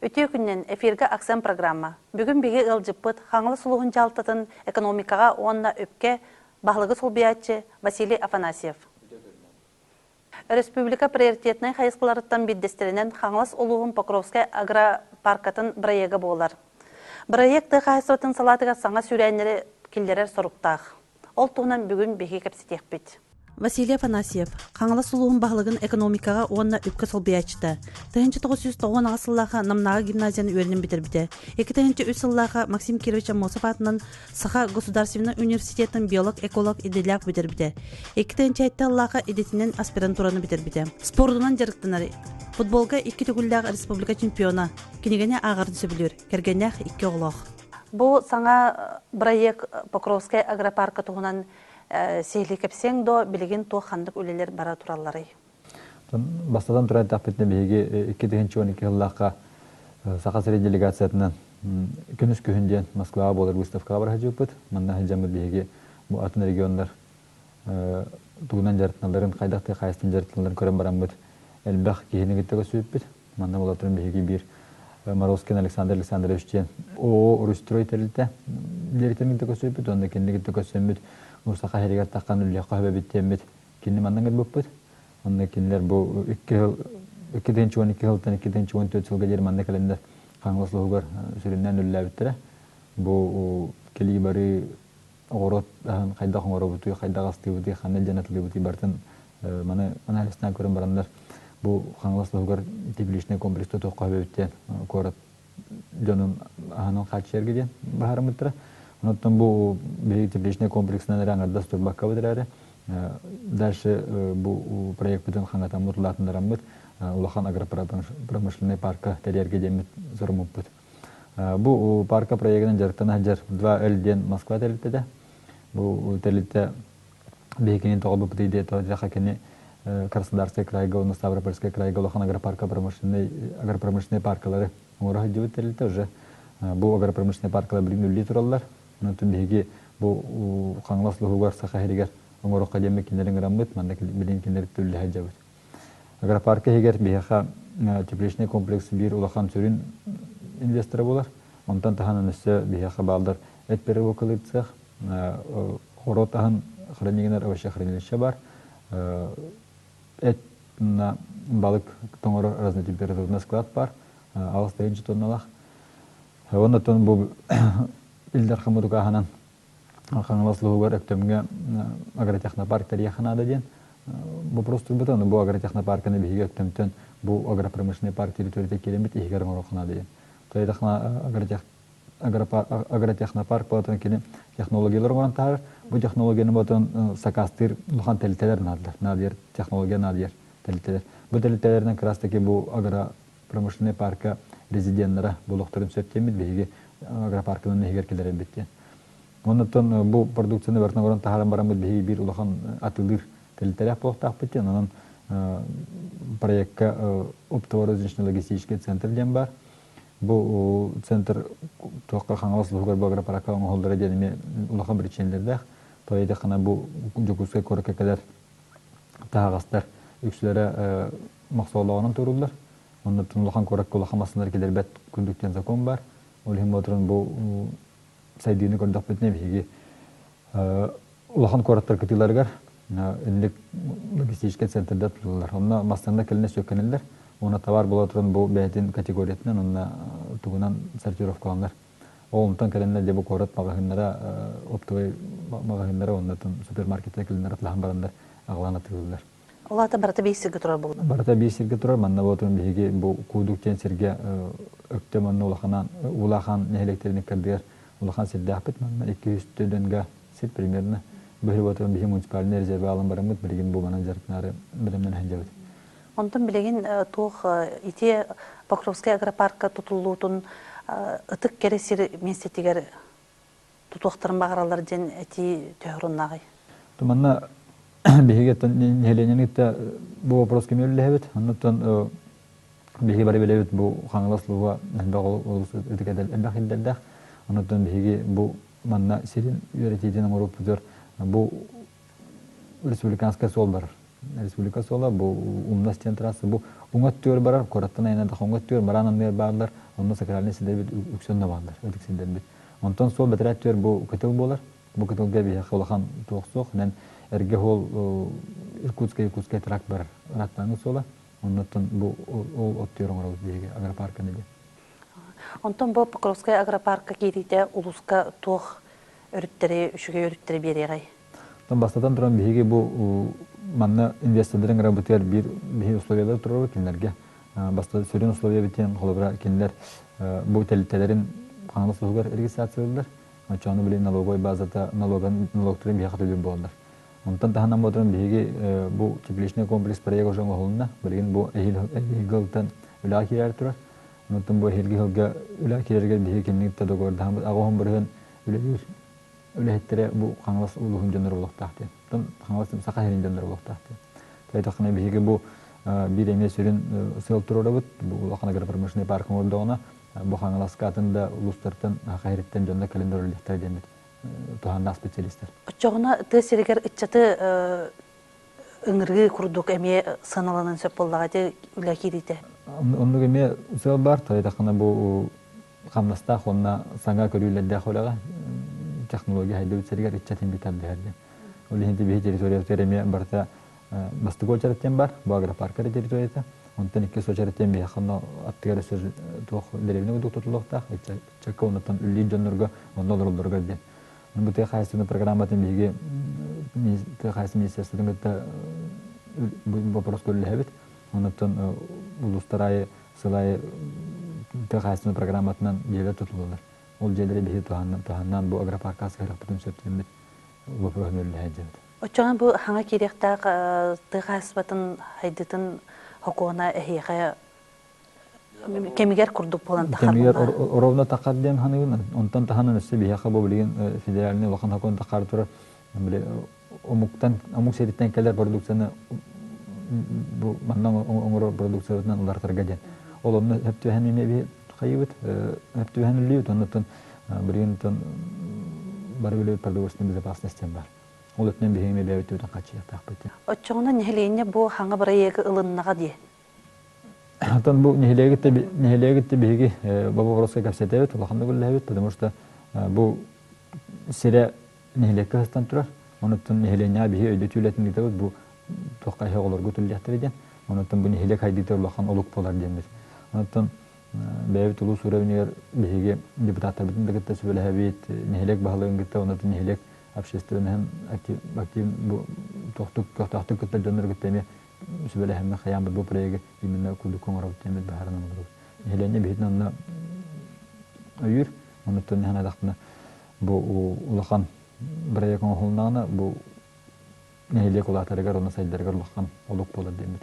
Өтө күннен эфирге аксан программа. Бүгін беге ылжыппыт хаңылы сулуғын жалтатын экономикаға онна өпке бағлығы солбиятчы Василий Афанасьев. Республика приоритетный хайысқыларыттан биддестерінен хаңылыс улуғын Покровская агропаркатын проекті болар. Проекті хайысытын салатыға саңа сүрәйнері келдерер соруқтақ. Ол туғынан бүгін беге кәпсетек бет. Василий Афанасьев, қаңылы сұлуғын бағлығын экономикаға онна үпкі солбиятчыда. 1990 асыллаға намнаға гимназияны өрінен бітірбіді. 2003 сыллаға Максим Кирович Амосов атынан Саха государственный университетінің биолог-эколог иделяк бітірбіді. 2005 аллаға идетінен аспирантураны бітірбіді. Спордынан жарықтынары. Футболға 2 түгілләғы республика чемпиона. Кенегене ағарды сөбілер. Кергенех 2 оғылық. Бұл саңа проект Покровская агропарка туғынан сейлі кәпсең до білеген тоқ қандық өлелер бара туралары. Бастадан тұрай тақпетіне бейге 2012 жыллаққа Сақа сәрі делегациятынан күніс күйінден Москваға болыр выставкаға бар хәжі өпіт. Манна хәжамы бейге бұл атын региондар туғынан жарытыналарын, қайдақты қайыстын жарытыналарын көрен барамыз. Әлбәқ кейіні кеттігі сөйіппіт. Манна бұл атын бейге бір Моровскин Александр Александровичтен ООО «Рустрой» тәрілті директорын кеттігі сөйіппіт. Онда кенді кеттігі сөйіппіт. Мұрсақа әрегер таққан үліққа өбе біттембет. Кенді маннан кәл бөппіт. Онда кендер бұл 2012 жылдан 2014 жылға жер манна кәлендер қаңғыслығығар сүріннен үлі әбіттірі. Бұл келі бары оғырот қайдақ оңғыры бұты, қайдақ асты бұты, қанел жанатылы бұты бартын маны әлістен көрін барандар. Бұл қаңғыслығығар тепличный комплексті тоққа өбе біттен көрат жонын ағанын қатшы әргеден бағарым бұттыры. Оныттан бұл тепличный комплексінен раңарда стұрбаққа бұдырары. Дальше бұл проект бүтін қаңғатан мұтылатындарам бұд. Улахан агропромышленный парка тәрерге демет зұрмып бұд. Бұл парка проектінің жарықтан әжер 2 әлден Москва тәрілтеді. Бұл тәрілті бейкенен тоғыл бұд идея тоғыдырақа кені Краснодарская крайга, Ставропольская крайга, Улахан агропромышленный паркалары оңырағы жауы тәрілті уже. Бұл агропромышленный паркалар білген үлі тұралар. Онытын бейге бұл қаңласлығы бар сақа әрегер оңырыққа демі кенерін ғырамбыд, манда білген кенерік төлі әжабыд. Агропарка егер бейхақа тепличный комплексы бір улахан сүрін инвесторы болар. Онтан тағанын үсі бейхақа балдар әтпері өкілі цех, қорот тағын хранигенер өші храниліші бар. Әт балық тоңыры разны температурный склад бар, 6-9 тонналақ. Онытын бұл Илдар Хамудука ханан қаңыласлығы бар өктемге агротехнопарк тариханады ден. Бұл просто бұтын, бұл агротехнопарканы бейге өктемтен бұл агропромышленный парк территорияда келемет егерін орықынады ден. Тойдақына агротехнопарк болатын келем технологиялар оған тағыр. Бұл технологияны болатын сақастыр ұлған тәлітелер надыр, технология надыр тәлітелер. Бұл тәлітелерінен қырастаки бұл агропромышленный парка резиденттері бұлықтырын сөптемет бейге агропаркының егер келер әбеттен. Онытын бұл продукцияны бәртін орын тағаран барамыз бейге бір ұлақан атылыр тәлітәрек болықтақ беттен. Оның проектқа оптово-розничный логистический центр ден бар. Бұл центр тоққа қаңыласлығығар бұл агропарка оңғылдары денеме ұлақан бір ченлерді. Тойды қана бұл жүкізге көріке кәдер тағастар үксілері мақсуалауынан тұрылдар. Онытын ұлақан көрікі ұлақан масындар келер бәт күндіктен закон бар. Олхим отырын бұл сайдыны көрдіқ бетіне бейге ұлақан көраттар күтілергер үнлік логистический центрда тұрылар. Онына мастанда келіне сөккенелер. Оны товар бұл отырын бұл бәйтін категориятынан онына тұғынан сортировкаландар. Олымтан келінлер де бұл көрат мағағынлары, оптовай мағағынлары оннатын супермаркетте келінлер атылаған барандар ағылана тұрылар. Олата барата бейсірге тұрар болды? Барата бейсірге тұрар. Манна болатын бейге бұл кудуктен серге өктем онны улахан нәхелектеріне кірдігер улахан серде ақпет. Манна 200 төденге сет примерно бөхір болатын бейге муниципаліне резерві алын барамыз. Білген бұл манан жарытынары білімнен әнжабыд. Онтан білеген тоқ ите Покровская агропарка тұтылуытын ұтық кересір менсеттігер тұтуқтырын бағаралар ден әти төхіріннағай? Манна бейге нәхелененікті бұл вопрос кеме өлі әбет. Оннаттан бейге бары белебет бұл қаңыласлыға әлбәқ елдердәқ. Оннаттан бейге бұл манна серин үйретейден ұрып бұдыр бұл республиканская сол бар. республика сола бу умнас центрасы бу уңаттыр барар кораттан айна да уңаттыр барананнар барлар онда сакралны сидер бит үксөннө барлар өтүк синдер бит онтон сол бетраттыр бу кытыл болар бу кытылга би хакылхан тооксок нен эрге хол Иркутская тракт бар раттаны сола оннотон бу ол оттыр оңорол биге агропарканы де Онтон бу Покровская агропарка кирите улуска туох өрүттери үшүгө өрүттери берегай. Тон бастадан туран биге бу манна инвесторлордун работер бир условиялар турар кинлерге бастада сөрөн условия битен холобра кинлер бу телителерин каналы сугар регистрациялар ачаны билен налоговой базада налогтарын бияхатылып болдулар. Онтан таханан бодран биге бу тепличный комплекс проект ожоңго холунна билген бу эхилгылтан үлаа кирер турар. Онтан бу эхилгылга үлаа кирерге биге кинникте догорда агоон бирен үлэхеттере бу каңлас улугун жөндөр болуктаакты. Тон каңлас сака херин жөндөр болуктаакты. Тайтакны биге бу бир эмес үрүн сел турабыт бу улакана промышленный паркын ордогуна бу каңлас катында улустартан хайреттен жөндөр календарьлыктар демет. Туганна специалисттер. Очогуна тесиргер иччаты ыңыргы курдук эме саналанын сөп боллагы үлэ кирите. Оннук эме сел бар тайтакны бу камнаста хонна саңга көрүлөрдө холага технология хайда үтсергер иччатын битал дерде. Ол хинти бие территория тереме барта бастыгол чараттен бар, бу агропаркар территорияда. Онтан икки сочараттен бие ханна аттыгар сөз тох деревне доктотлукта, чакка онтан үлли жоннорго ондолордорго де. Бу те хайсыны программатын биге те хайсы министрлыктын бу вопрос көрүлөбүт. Онтан улустарай сылай те хайсыны программатынан жерлер тутулулар. Ол жерлери бие туганнан бу агропаркасы керек бүтүн сөптүмүт. Вопрос көрүлөбүт. Очоңа бу хаңа керектак те хайсыбатын хайдытын хокуна эхиха кемигер курдук болан тахар. Кемигер оровна такаддем ханын онтан таханын өсө бияха бу билген федеральный лохан хакон такар турар. Амук сериттен келер продукцияны бу мандан оңоро продукциядан улар таргаден. Ол онны хептү ханын би кайыбыт, хептү ханын лиют онтан билген тон бар билет продовольственной безопасности бар. Ол өтнен бигеме бәүтүдөн качыя такпыты. Очоңна нехлене бу хаңа бирайга ылыннага ди. Антон бу нехелегитте биги баба вопроска капсетебет, улаханды гуллебет, потому что бу сире нехелекке хастан турар. Онуттан нехеленя биги өйдөтүлетин дитебет бу токкай хеголорго түлдяттыр эден. Онуттан бу нехелек хайдытыр улахан олук болар демет. Онуттан бәйбит улус уровнер биги депутаттар бүтүн дегетте сөйлөбөт, нехелек баалыгын гытта, онуттан нехелек общественный актив бу тохтук көтөр жөндөр гыттеме сөбөлө хэмме хаям бу проект именно кулду коңоров темет баарынан болот. Элене бетнанна үйүр, онуттан хана дактына бу улахан проект оңолнана бу нелек улатарыгар оны сайдарыгар улахан олук болот демет.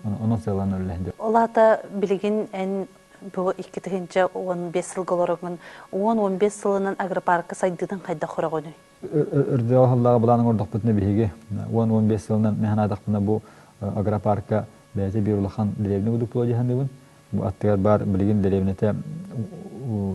Онун селан өлөндө. Олата билигин эн бу 2015 жылголорогун 10-15 жылынан агропаркы сайдыдан кайда хорогону. Үрдө халлага буланың ордок бүтүнө биге 10-15 жылынан механадактына бу агропарка бәйте бир улахан деревне будук боло жаһандыбын. Бу аттыгар бар билигин деревнете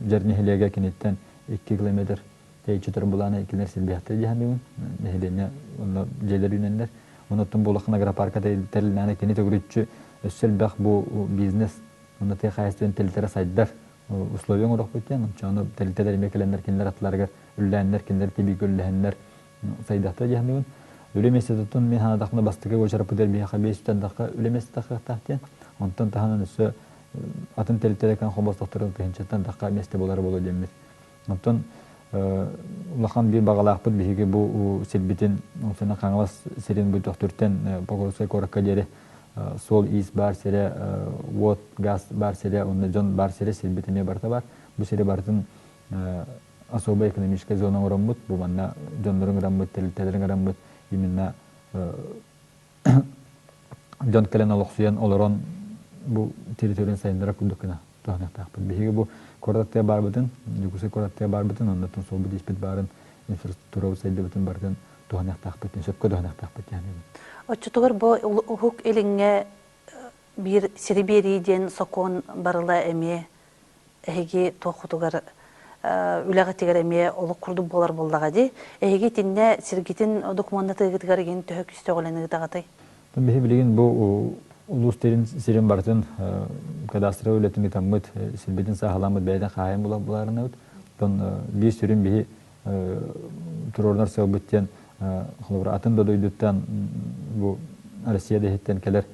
жерне хелеге кинеттен 2 километр тейчетер буланы кинер силбияты жаһандыбын. Нехедене онда жерлер үнендер. Онотун булахан агропарка телнаны кинете гүрүччү өссөл бак бу бизнес онда те хайстын телтера сайдар условия орох бүтен. Чаны телтелер мекелендер кинлер атларга үлләннәр кинлер тиби гөлләннәр сайдата җаһнын үлеместәтен мен ханадакны бастыгы гочар пудер би хабестән дакка үлеместә тахтен онтан таһанын үсә атын телтелекән хобастыктырын тенчәтен дакка месте болар болу демме онтан улахан бир багалак бит биге бу силбитин онсына каңлас серин бу доктортен Покровская коракка дере сол из бар сере вот газ бар сере онда жон бар сере силбитине барта бар бу сере бартын особая экономическая зона урамбут, бу манна жонлорун урамбут, телтерин урамбут, именно жон келен алоксуян олорон бу территориян сайындыра кудукына тоонактакпыт. Биги бу кордаттыя барбытын, жукусы кордаттыя барбытын, ондотон сол бут испит барын инфраструктура сайдыбытын бардын тоонактакпыт, сөпкө тоонактакпыт яны. Очотугар бу хук элиңе бир сирибериден сокон барыла эме эги тохутугар үләгә тигәреме олық курду болар болдагады. Эге тинне сиргитин документы тигәрген төһөк истәгәлене тагытай. Бихи билигин бу улустерин сирен бартын кадастра үлетин таммыт силбедин сахаламыт бәйдән хаим буларына ут. Тон бир сүрин бихи турорнар сөбүттен холбар атын да дойдуттан бу Россияда хеттен келер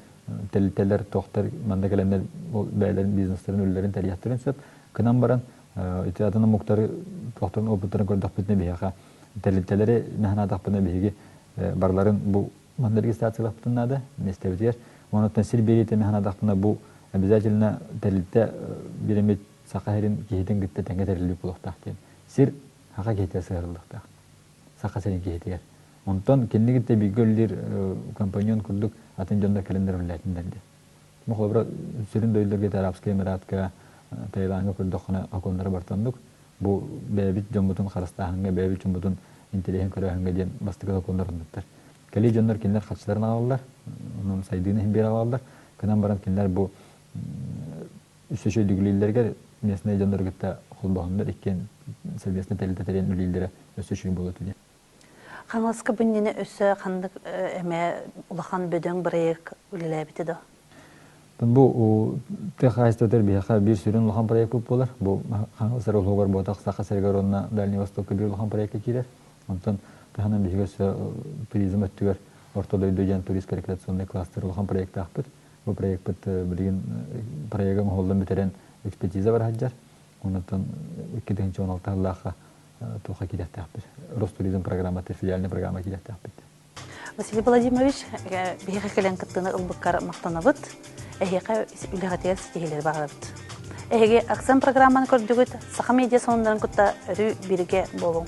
телтелер тохтар манда келендер бәйләрен бизнестерин үлләрен тәрияттырын сөп кынан баран итатына муктары тохтарын опыттарын көрдәк битне бияха телтелери нахана тапны биги барларын бу манда регистрациялаптын нада местебитер онотан сирберите нахана тапны бу обязательно телте биремет сахарин киһитен гитте тәңгә терилеп булактак кен сир хака кете сыгырылдыктак саха сен киһитер онтон кеннигите бигөллер компаньон курдук атын жонда календар үлләтиндерди мохлобра сирин дөйлөргө арабский эмиратка Таиландга курдукна аконнары бартандык бу бәбит жомбутун харастаһынга бәбит жомбутун интеллигент көрәһөнгә ден бастыгы аконнарындыр кали жондар киндер хатчыларын алалар онун сайдыны хим бер алалар канан баран киндер бу үсөшө дүгүлүлөргө местный жондар гытта холбогондар экен совместно телеттерен үлүлөрө өсөшү болот ди Хаңласка бинне өсө хандык эме улахан бөдөң проект үлеләбите да. Бу техайстотер бияха бир сүрен улахан проект болар. Бу хаңласар улугар ботак саха сергаронна Дальний Востокка бир улахан проектке кирер. Онтон таханан бигес туризм өттүгөр ортодой дөйдөн турист рекреационный кластер улахан проект акпыт. Бу проект билген проектын холдон битерен экспертиза бар хаджар. Онтон 2016 жылга тоха кидәттәпбез. Ростуризм программаты филиальный программа кидәттәпбез. Василий Владимирович, бигә килен кыттыны ылбыккар мактанабыт. Эһеге үләгәтәс тигеләр багабыт. Эһеге акцент программаны көрдүгүт, саха медиа сонундан кытта өрү бирге болуң.